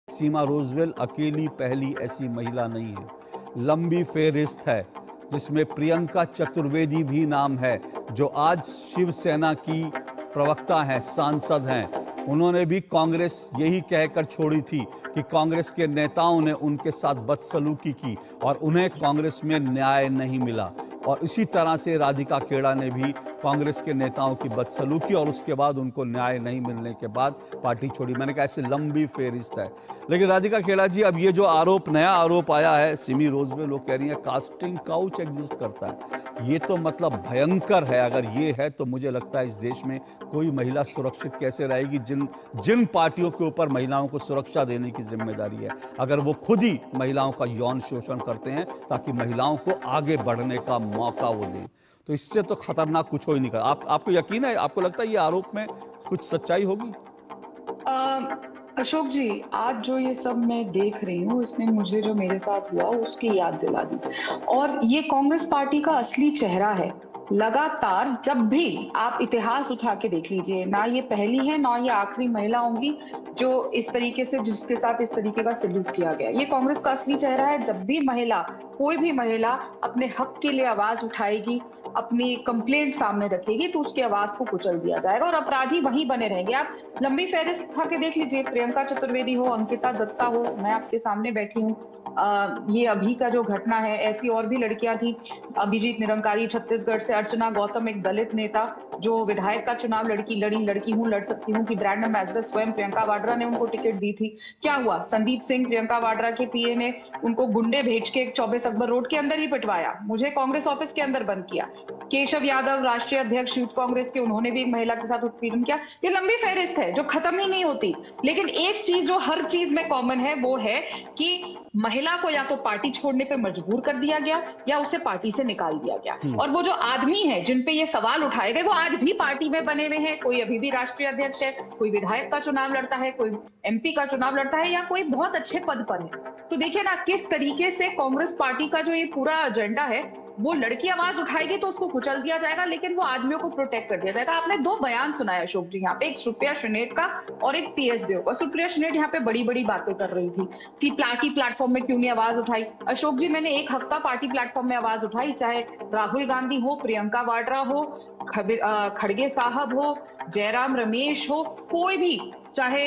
सीमा Roosevelt अकेली पहली ऐसी महिला नहीं है। लंबी फेहरिस्त है जिसमें प्रियंका चतुर्वेदी भी नाम है, जो आज शिवसेना की प्रवक्ता हैं, सांसद हैं। उन्होंने भी कांग्रेस यही कहकर छोड़ी थी कि कांग्रेस के नेताओं ने उनके साथ बदसलूकी की और उन्हें कांग्रेस में न्याय नहीं मिला। और इसी तरह से राधिका खेड़ा ने भी कांग्रेस के नेताओं की बदसलूकी और उसके बाद उनको न्याय नहीं मिलने के बाद पार्टी छोड़ी। मैंने कहा ऐसे लंबी फेहरिस्त है। लेकिन राधिका खेड़ा जी, अब ये जो आरोप, नया आरोप आया है, सिमी रोजवेल लोग कह रही है कास्टिंग काउच एग्जिस्ट करता है। ये तो मतलब भयंकर है। अगर ये है तो मुझे लगता है इस देश में कोई महिला सुरक्षित कैसे रहेगी, जिन पार्टियों के ऊपर महिलाओं को सुरक्षा देने की जिम्मेदारी है, अगर वो खुद ही महिलाओं का यौन शोषण करते हैं ताकि महिलाओं को आगे बढ़ने का मौका वो दें, तो इससे तो खतरनाक कुछ हो ही नहीं कर। आपको यकीन है, आपको लगता है ये आरोप में कुछ सच्चाई होगी? अशोक जी, आज जो ये सब मैं देख रही हूँ, इसने मुझे जो मेरे साथ हुआ उसकी याद दिला दी। और ये कांग्रेस पार्टी का असली चेहरा है। लगातार जब भी आप इतिहास उठा के देख लीजिए, ना ये पहली है ना ये आखिरी महिला होंगी जो इस तरीके से, जिसके साथ इस तरीके का सलूक किया गया। ये कांग्रेस का असली चेहरा है। जब भी महिला, कोई भी महिला अपने हक के लिए आवाज उठाएगी, अपनी कंप्लेंट सामने रखेगी, तो उसकी आवाज को कुचल दिया जाएगा और अपराधी वहीं बने रहेंगे। आप लंबी फहरिस्त उठा के देख लीजिए, प्रियंका चतुर्वेदी हो, अंकिता दत्ता हो, मैं आपके सामने बैठी हूँ। ये अभी का जो घटना है, ऐसी और भी लड़कियां थी। अभिजीत निरंकारी छत्तीसगढ़ से, अर्चना गौतम एक दलित नेता जो विधायक का चुनाव लड़ सकती हूँ कि ब्रांड एम्बेसडर स्वयं प्रियंका वाड्रा ने उनको टिकट दी थी। क्या हुआ? संदीप सिंह, प्रियंका वाड्रा के पीए ने उनको गुंडे भेज के 24 अकबर रोड के अंदर ही पिटवाया, मुझे कांग्रेस ऑफिस के अंदर बंद किया। केशव यादव, राष्ट्रीय अध्यक्ष यूथ कांग्रेस के, उन्होंने भी एक महिला के साथ उत्पीड़न किया। ये लंबी फहरिस्त है जो खत्म ही नहीं होती। लेकिन एक चीज जो हर चीज में कॉमन है, वो है कि महिला को या तो पार्टी छोड़ने पे मजबूर कर दिया गया या उसे पार्टी से निकाल दिया गया। और वो जो आदमी है जिन पे ये सवाल उठाए गए, वो आज भी पार्टी में बने हुए हैं। कोई अभी भी राष्ट्रीय अध्यक्ष है, कोई विधायक का चुनाव लड़ता है, कोई एमपी का चुनाव लड़ता है, या कोई बहुत अच्छे पद पर है। तो देखिए ना किस तरीके से कांग्रेस पार्टी का जो ये पूरा एजेंडा है, वो लड़की आवाज उठाएगी तो उसको कुचल दिया जाएगा, लेकिन वो आदमियों को प्रोटेक्ट कर दिया जाएगा। आपने दो बयान सुनाया अशोक जी यहाँ पे, एक सुप्रिया श्रीनेट का और एक टीएस देव का। सुप्रिया श्रीनेट यहाँ पे बड़ी बड़ी बातें कर रही थी कि पार्टी प्लेटफॉर्म में क्यों नहीं आवाज उठाई। अशोक जी, मैंने एक हफ्ता पार्टी प्लेटफॉर्म में आवाज उठाई, चाहे राहुल गांधी हो, प्रियंका वाड्रा हो, खड़गे साहब हो, जयराम रमेश हो, कोई भी, चाहे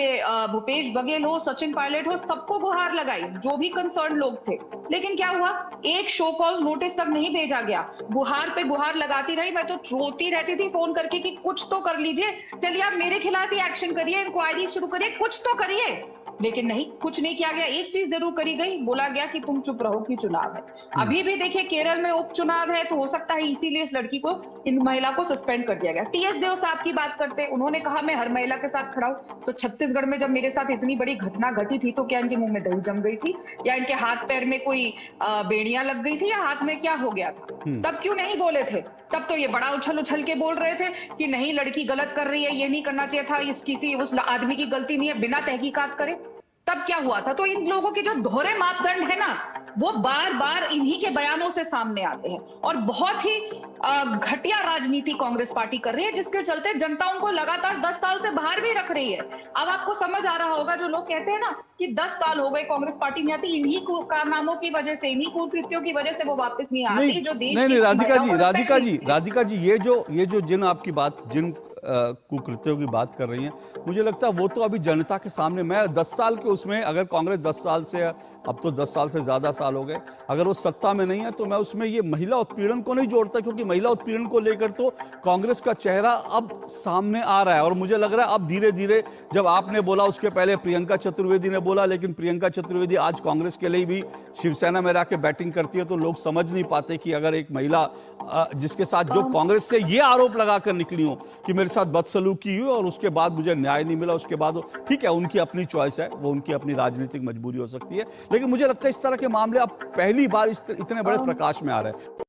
भूपेश बघेल हो, सचिन पायलट हो, सबको गुहार लगाई, जो भी कंसर्न लोग थे। लेकिन क्या हुआ? एक शो कॉज नोटिस तक नहीं भेजा गया। गुहार पे गुहार लगाती रही। मैं तो रोती रहती थी फोन करके कि कुछ तो कर लीजिए, चलिए आप मेरे खिलाफ ही एक्शन करिए, इंक्वायरी शुरू करिए, कुछ तो करिए। लेकिन नहीं, कुछ नहीं किया गया। एक चीज जरूर करी गई, बोला गया कि तुम चुप रहो कि चुनाव है। अभी भी देखिए केरल में उपचुनाव है, तो हो सकता है इसीलिए इस लड़की को, इन महिला को सस्पेंड कर दिया गया। टीएस देव साहब की बात करते, उन्होंने कहा मैं हर महिला के साथ खड़ा हूं। तो छत्तीसगढ़ में जब मेरे साथ इतनी बड़ी घटना घटी थी, तो क्या इनके मुंह में दही जम गई थी, या इनके हाथ पैर में कोई बेड़ियां लग गई थी, या हाथ में क्या हो गया था? तब क्यों नहीं बोले थे? तब तो ये बड़ा उछल उछल के बोल रहे थे कि नहीं, लड़की गलत कर रही है, ये नहीं करना चाहिए था, इस किसी उस आदमी की गलती नहीं है, बिना तहकीकात करे। तब क्या हुआ था? तो इन लोगों के जो दोहरे मापदंड है ना, वो बार बार इन्हीं के बयानों से सामने आते हैं। और बहुत ही घटिया राजनीति कांग्रेस पार्टी कर रही है, जिसके चलते जनता उनको लगातार 10 साल से बाहर भी रख रही है। अब आपको समझ आ रहा होगा, जो लोग कहते हैं ना कि 10 साल हो गए कांग्रेस पार्टी में आती, इन्हीं कारनामों की वजह से, इन्हीं कुकृत्यों की वजह से वो वापस नहीं आती। जो देश नहीं, राधिका जी, ये जो जिन कुकृत्यों की बात कर रही हैं, मुझे लगता है वो तो अभी जनता के सामने, मैं 10 साल के उसमें, अगर कांग्रेस 10 साल से, अब तो 10 साल से ज्यादा साल हो गए, अगर वो सत्ता में नहीं है, तो मैं उसमें ये महिला उत्पीड़न को नहीं जोड़ता, क्योंकि महिला उत्पीड़न को लेकर तो कांग्रेस का चेहरा अब सामने आ रहा है। और मुझे लग रहा है अब धीरे धीरे, जब आपने बोला उसके पहले प्रियंका चतुर्वेदी ने बोला, लेकिन प्रियंका चतुर्वेदी आज कांग्रेस के लिए भी शिवसेना में रहकर बैटिंग करती है, तो लोग समझ नहीं पाते कि अगर एक महिला जिसके साथ, जो कांग्रेस से ये आरोप लगाकर निकली हो कि मेरे साथ बदसलूकी हुई और उसके बाद मुझे न्याय नहीं मिला, उसके बाद ठीक है, उनकी अपनी चॉइस है, वो उनकी अपनी राजनीतिक मजबूरी हो सकती है, लेकिन मुझे लगता है इस तरह के मामले अब पहली बार इतने बड़े प्रकाश में आ रहे हैं।